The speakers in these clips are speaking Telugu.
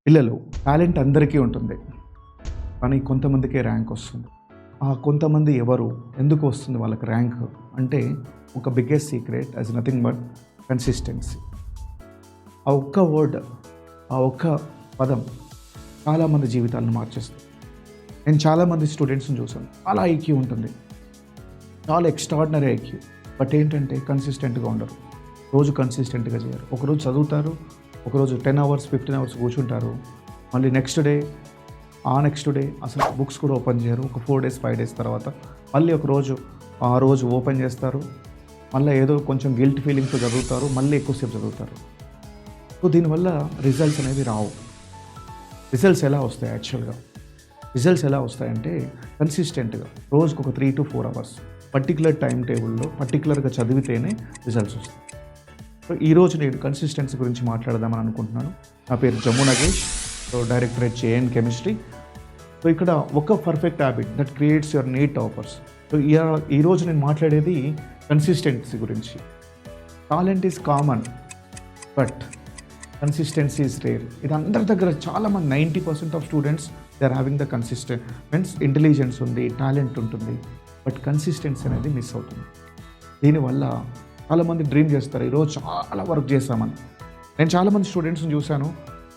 పిల్లలు టాలెంట్ అందరికీ ఉంటుంది. కానీ కొంతమందికే ర్యాంక్ వస్తుంది. ఆ కొంతమంది ఎవరు? ఎందుకు వస్తుంది వాళ్ళకి ర్యాంక్? అంటే ఒక biggest secret as nothing but consistency. ఆ ఒక్క వర్డ్, ఆ ఒక్క పదం చాలామంది జీవితాలను మార్చేస్తుంది. నేను చాలామంది స్టూడెంట్స్ని చూసాను. చాలా ఐక్యూ ఉంటుంది, చాలా ఎక్స్ట్రాడినరీ ఐక్యూ. బట్ ఏంటంటే కన్సిస్టెంట్గా ఉండరు. రోజు కన్సిస్టెంట్గా చేయరు. ఒకరోజు చదువుతారు, ఒకరోజు 10 అవర్స్ 15 అవర్స్ కూర్చుంటారు. మళ్ళీ నెక్స్ట్ డే అసలు బుక్స్ కూడా ఓపెన్ చేయరు. ఒక 4 డేస్ 5 డేస్ తర్వాత మళ్ళీ ఆ రోజు ఓపెన్ చేస్తారు. మళ్ళీ ఏదో కొంచెం గిల్ట్ ఫీలింగ్తో చదువుతారు, మళ్ళీ ఎక్కువసేపు చదువుతారు. సో దీనివల్ల రిజల్ట్స్ అనేవి రావు. రిజల్ట్స్ ఎలా వస్తాయి? రిజల్ట్స్ ఎలా వస్తాయంటే కన్సిస్టెంట్గా రోజుకు ఒక 3 to 4 అవర్స్ పర్టికులర్ టైం టేబుల్లో పర్టికులర్గా చదివితేనే రిజల్ట్స్ వస్తాయి. సో ఈరోజు నేను కన్సిస్టెన్సీ గురించి మాట్లాడదామని అనుకుంటున్నాను. నా పేరు జమ్ము నగేష్, సో డైరెక్టరేట్ చేఎన్ కెమిస్ట్రీ. సో ఇక్కడ ఒక perfect habit that creates your NEET toppers. So ఈరోజు నేను మాట్లాడేది కన్సిస్టెన్సీ గురించి. Talent is common but consistency is rare. ఇది అందరి దగ్గర చాలామంది 90% of students they are having the consistent means intelligence ఉంది, టాలెంట్ ఉంటుంది, బట్ కన్సిస్టెన్సీ అనేది మిస్ అవుతుంది. దీనివల్ల చాలామంది డ్రీమ్ చేస్తారు, ఈరోజు చాలా వర్క్ చేస్తామని. నేను చాలామంది స్టూడెంట్స్ని చూశాను,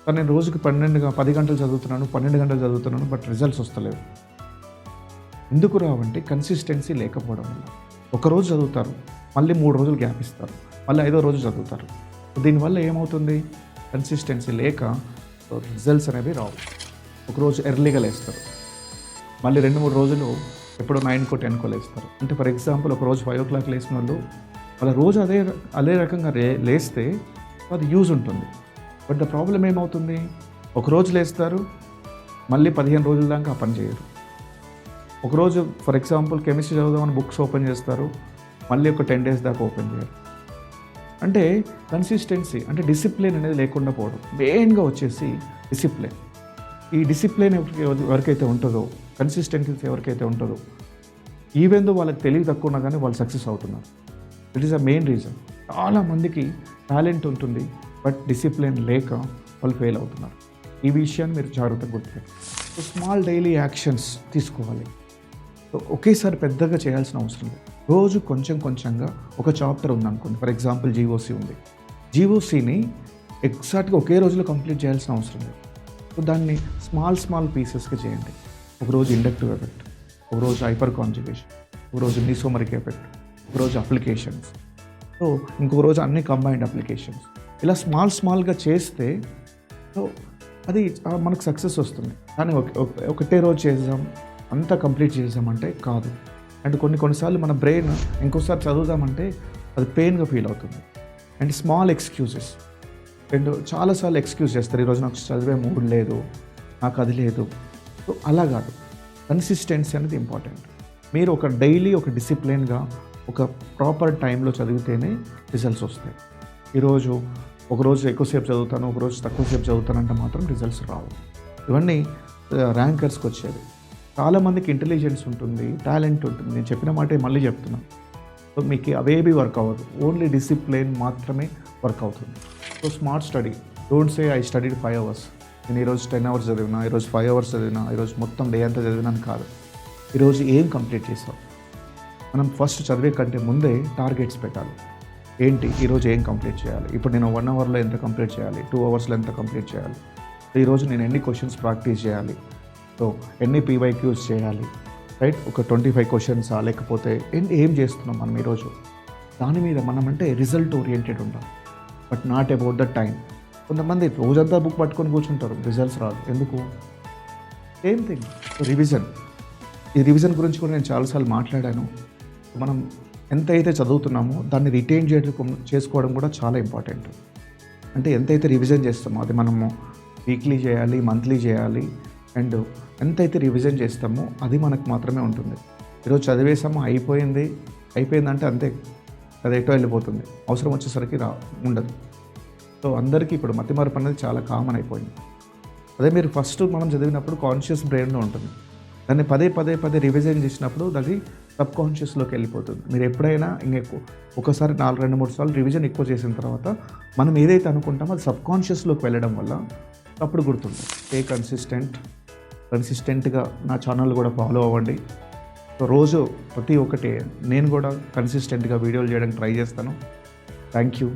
కానీ నేను రోజుకి 10 గంటలు చదువుతున్నాను, 12 గంటలు చదువుతున్నాను, బట్ రిజల్ట్స్ వస్తలేవు. ఎందుకు రావంటే కన్సిస్టెన్సీ లేకపోవడం వల్ల. ఒకరోజు చదువుతారు, మళ్ళీ 3 రోజులు గ్యాప్ ఇస్తారు, మళ్ళీ 5వ రోజు చదువుతారు. దీనివల్ల ఏమవుతుంది? కన్సిస్టెన్సీ లేక రిజల్ట్స్ అనేవి రావు. ఒకరోజు ఎర్లీగా లేస్తారు, మళ్ళీ 2-3 రోజులు ఎప్పుడో 9కో 10కో లేస్తారు. అంటే ఫర్ ఎగ్జాంపుల్ ఒకరోజు 5 o'clock లేసిన వాళ్ళు వాళ్ళ రోజు అదే రకంగా లేస్తే అది యూజ్ ఉంటుంది. బట్ ద ప్రాబ్లం ఏమవుతుంది? ఒకరోజు లేస్తారు, మళ్ళీ 15 రోజుల దాకా ఆ పని చేయరు. ఒకరోజు ఫర్ ఎగ్జాంపుల్ కెమిస్ట్రీ చదువుదామని బుక్స్ ఓపెన్ చేస్తారు, మళ్ళీ ఒక 10 days దాకా ఓపెన్ చేయరు. అంటే కన్సిస్టెన్సీ అంటే డిసిప్లిన్ అనేది లేకుండా పోవడం. మెయిన్గా వచ్చేసి డిసిప్లిన్. ఈ డిసిప్లిన్ ఎవరికైతే ఉంటుందో, కన్సిస్టెన్సీ ఎవరికైతే ఉంటుందో, ఈవెన్ దో వాళ్ళకి తెలివి తక్కువ ఉన్నా కానీ వాళ్ళు సక్సెస్ అవుతున్నారు. It is a main reason. చాలామందికి టాలెంట్ ఉంటుంది, బట్ డిసిప్లిన్ లేక వాళ్ళు ఫెయిల్ అవుతున్నారు. ఈ విషయాన్ని మీరు జాగ్రత్తగా గుర్తుపెట్టాలి. సో స్మాల్ డైలీ యాక్షన్స్ తీసుకోవాలి. సో ఒకేసారి పెద్దగా చేయాల్సిన అవసరం లేదు. రోజు కొంచెంగా ఒక చాప్టర్ ఉందనుకోండి, ఫర్ ఎగ్జాంపుల్ జీఓసీ ఉంది. జీఓసీని ఎగ్జాక్ట్గా ఒకే రోజులో కంప్లీట్ చేయాల్సిన అవసరం లేదు. సో దాన్ని స్మాల్ పీసెస్గా చేయండి. ఒకరోజు ఇండక్టివ్ ఎఫెక్ట్, ఒకరోజు హైపర్ కాంజుగేషన్, ఒకరోజు నిసోమరిక్ ఎఫెక్ట్, ఒకరోజు అప్లికేషన్స్, సో ఇంకొక రోజు అన్ని కంబైన్డ్ అప్లికేషన్స్. ఇలా స్మాల్గా చేస్తే సో అది మనకు సక్సెస్ వస్తుంది. కానీ ఒకటే రోజు చేద్దాం, అంతా కంప్లీట్ చేద్దామంటే కాదు. అండ్ కొన్నిసార్లు మన బ్రెయిన్ ఇంకోసారి చదువుదామంటే అది పెయిన్గా ఫీల్ అవుతుంది. అండ్ స్మాల్ ఎక్స్క్యూజెస్, అండ్ చాలాసార్లు ఎక్స్క్యూజ్ చేస్తారు, ఈరోజు నాకు చదివే మూడ్ లేదు, నాకు అది లేదు. సో అలా కాదు, కన్సిస్టెన్సీ అనేది ఇంపార్టెంట్. మీరు డైలీ ఒక డిసిప్లిన్గా ఒక ప్రాపర్ టైంలో చదివితేనే రిజల్ట్స్ వస్తాయి. ఒకరోజు ఎక్కువసేపు చదువుతాను, ఒకరోజు తక్కువసేపు చదువుతానంటే మాత్రం రిజల్ట్స్ రావు. ఇవన్నీ ర్యాంకర్స్కి వచ్చేది. చాలామందికి ఇంటెలిజెన్స్ ఉంటుంది, టాలెంట్ ఉంటుంది. నేను చెప్పిన మాటే మళ్ళీ చెప్తున్నాను. సో మీకు అవేవి వర్క్ అవ్వదు, ఓన్లీ డిసిప్లిన్ మాత్రమే వర్క్ అవుతుంది. So smart study, don't say I studied 5 hours. నేను ఈరోజు 10 hours చదివినా, ఈరోజు 5 hours చదివినా, ఈరోజు మొత్తం డే అంతా చదివినాను కాదు. ఈరోజు ఏం కంప్లీట్ చేసావు? మనం ఫస్ట్ చదివే కంటే ముందే టార్గెట్స్ పెట్టాలి. ఏంటి ఈరోజు ఏం కంప్లీట్ చేయాలి? ఇప్పుడు నేను 1 hourలో ఎంత కంప్లీట్ చేయాలి, 2 hours ఎంత కంప్లీట్ చేయాలి, ఈరోజు నేను ఎన్ని క్వశ్చన్స్ ప్రాక్టీస్ చేయాలి, సో ఎన్ని PYQs చేయాలి, రైట్? ఒక 25 questions లేకపోతే ఏం చేస్తున్నాం మనం ఈరోజు? దాని మీద మనం అంటే రిజల్ట్ ఓరియంటెడ్ ఉంటాం, but not about the time. కొంతమంది రోజంతా బుక్ పట్టుకొని కూర్చుంటారు, రిజల్ట్స్ రాదు. ఎందుకు? Same thing revision. ఈ రివిజన్ గురించి కూడా నేను చాలాసార్లు మాట్లాడాను. మనం ఎంతైతే చదువుతున్నామో దాన్ని రిటైన్ చేసుకోవడం కూడా చాలా ఇంపార్టెంట్. అంటే ఎంతైతే రివిజన్ చేస్తామో అది మనము వీక్లీ చేయాలి, మంత్లీ చేయాలి. అండ్ ఎంతైతే రివిజన్ చేస్తామో అది మనకు మాత్రమే ఉంటుంది. ఈరోజు చదివేసామో అయిపోయిందంటే అంతే, అది ఎటో వెళ్ళిపోతుంది. అవసరం వచ్చేసరికి ఉండదు. సో అందరికీ ఇప్పుడు మతిమరుపు అనేది చాలా కామన్ అయిపోయింది. అదే మీరు ఫస్ట్ మనం చదివినప్పుడు కాన్షియస్ బ్రెయిన్లో ఉంటుంది. దాన్ని పదే రివిజన్ చేసినప్పుడు అది సబ్ కాన్షియస్లోకి వెళ్ళిపోతుంది. మీరు ఎప్పుడైనా ఒకసారి 2-3 సార్లు రివిజన్ ఎక్కువ చేసిన తర్వాత మనం ఏదైతే అనుకుంటామో అది సబ్ కాన్షియస్లోకి వెళ్ళడం వల్ల అప్పుడు గుర్తుంది. స్టే కన్సిస్టెంట్గా నా ఛానల్ కూడా ఫాలో అవ్వండి. సో రోజు ప్రతి ఒక్కటి నేను కూడా కన్సిస్టెంట్గా వీడియోలు చేయడానికి ట్రై చేస్తాను. Thank you.